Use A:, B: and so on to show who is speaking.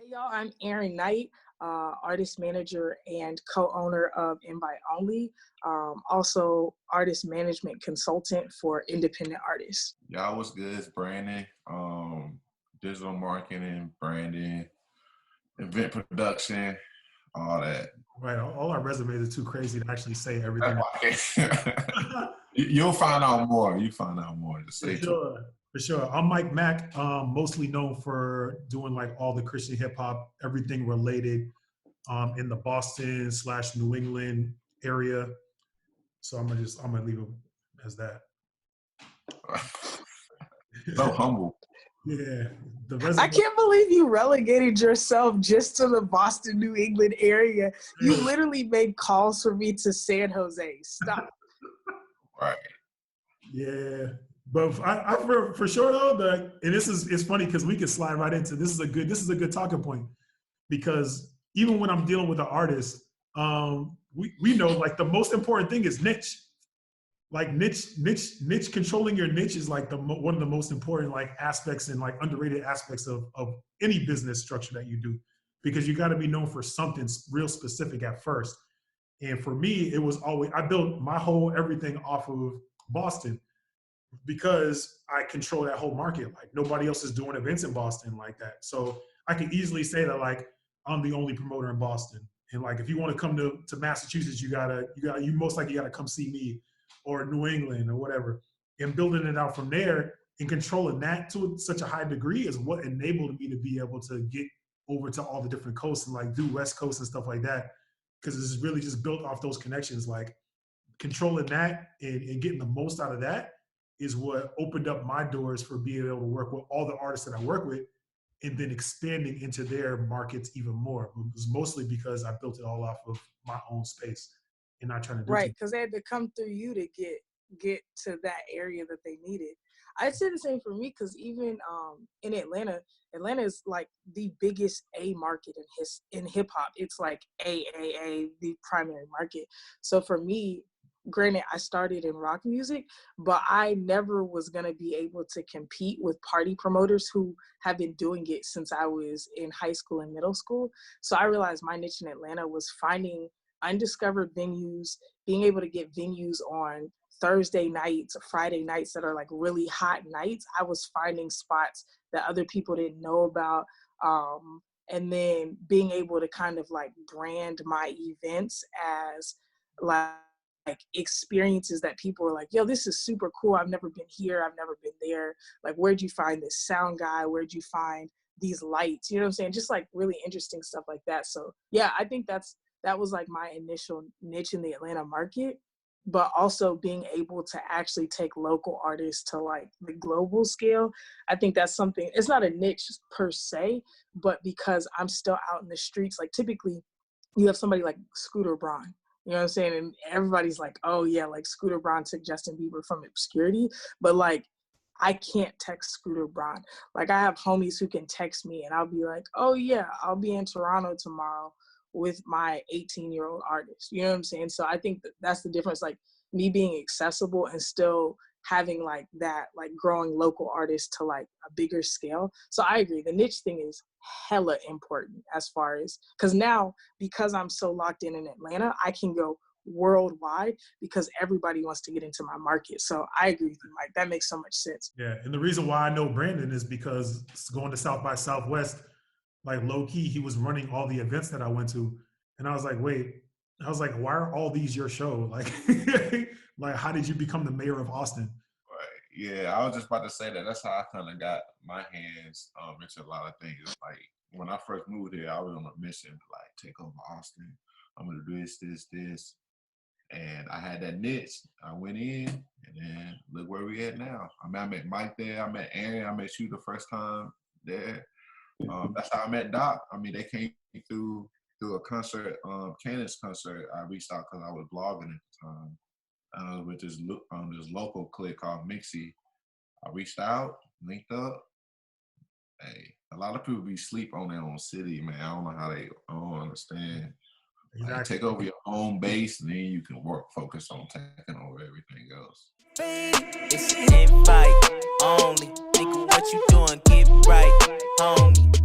A: Hey y'all, I'm Erinn Knight, artist manager and co-owner of Invite Only, also artist management consultant for independent artists.
B: Y'all, what's good? It's Brandon, digital marketing, branding, event production, all that.
C: Right, all our resumes are too crazy to actually say everything.
B: You'll find out more. You find out more. Just
C: For sure, for sure. I'm Mack, mostly known for doing like all the Christian hip hop, everything related in the Boston/New England area. So I'm gonna leave it as that.
B: So humble.
C: Yeah.
A: I can't believe you relegated yourself just to the Boston, New England area. You literally made calls for me to San Jose. Stop.
B: Right.
C: Yeah. But I for sure though, and it's funny because we can slide right into this is a good talking point, because even when I'm dealing with an artist, we know like the most important thing is niche. Like niche, controlling your niche is like one of the most important like aspects and like underrated aspects of any business structure that you do, because you got to be known for something real specific at first. And for me, it was always, I built my whole everything off of Boston because I control that whole market. Like nobody else is doing events in Boston like that. So I can easily say that like I'm the only promoter in Boston. And like if you want to come to Massachusetts, you most likely gotta come see me, or New England or whatever. And building it out from there and controlling that to such a high degree is what enabled me to be able to get over to all the different coasts and like do West Coast and stuff like that. Because it's really just built off those connections. Like controlling that and getting the most out of that is what opened up my doors for being able to work with all the artists that I work with, and then expanding into their markets even more. It was mostly because I built it all off of my own space and not trying to do
A: right, because they had to come through you to get to that area that they needed. I'd say the same for me, because even in Atlanta is like the biggest A market in hip hop. It's like AAA, the primary market. So for me, granted, I started in rock music, but I never was going to be able to compete with party promoters who have been doing it since I was in high school and middle school. So I realized my niche in Atlanta was finding undiscovered venues, being able to get venues on Thursday nights, Friday nights that are like really hot nights. I was finding spots that other people didn't know about. And then being able to kind of like brand my events as like experiences that people are like, yo, this is super cool. I've never been here. I've never been there. Like, where'd you find this sound guy? Where'd you find these lights? You know what I'm saying? Just like really interesting stuff like that. So yeah, I think that was like my initial niche in the Atlanta market, but also being able to actually take local artists to like the global scale. I think that's something, it's not a niche per se, but because I'm still out in the streets, like typically you have somebody like Scooter Braun, you know what I'm saying? And everybody's like, oh yeah, like Scooter Braun took Justin Bieber from obscurity, but like, I can't text Scooter Braun. Like I have homies who can text me and I'll be like, oh yeah, I'll be in Toronto tomorrow with my 18-year-old artist. You know what I'm saying? So I think that's the difference, like me being accessible and still having like that, like growing local artists to like a bigger scale. So I agree. The niche thing is hella important as far as, because now, because I'm so locked in Atlanta, I can go worldwide because everybody wants to get into my market. So I agree with you, Mike. That makes so much sense.
C: Yeah. And the reason why I know Brandon is because going to South by Southwest, like low key, he was running all the events that I went to. And I was like, wait, I was like, why are all these your show? Like, like, how did you become the mayor of Austin?
B: Right. Yeah, I was just about to say that. That's how I kind of got my hands into a lot of things. Like when I first moved here, I was on a mission to like take over Austin. I'm gonna do this. And I had that niche. I went in, and then look where we at now. I mean, I met Mike there. I met Erinn. I met you the first time there. That's how I met Doc. I mean, they came through a concert, Canon's concert. I reached out because I was blogging at the time with this local clique called Mixie. I reached out, linked up. Hey, a lot of people be sleep on their own city, man. I don't understand. Exactly. Like, take over your own base, and then you can focus on taking over everything else.
D: It's an invite only. Think of what you doing, get right, homie.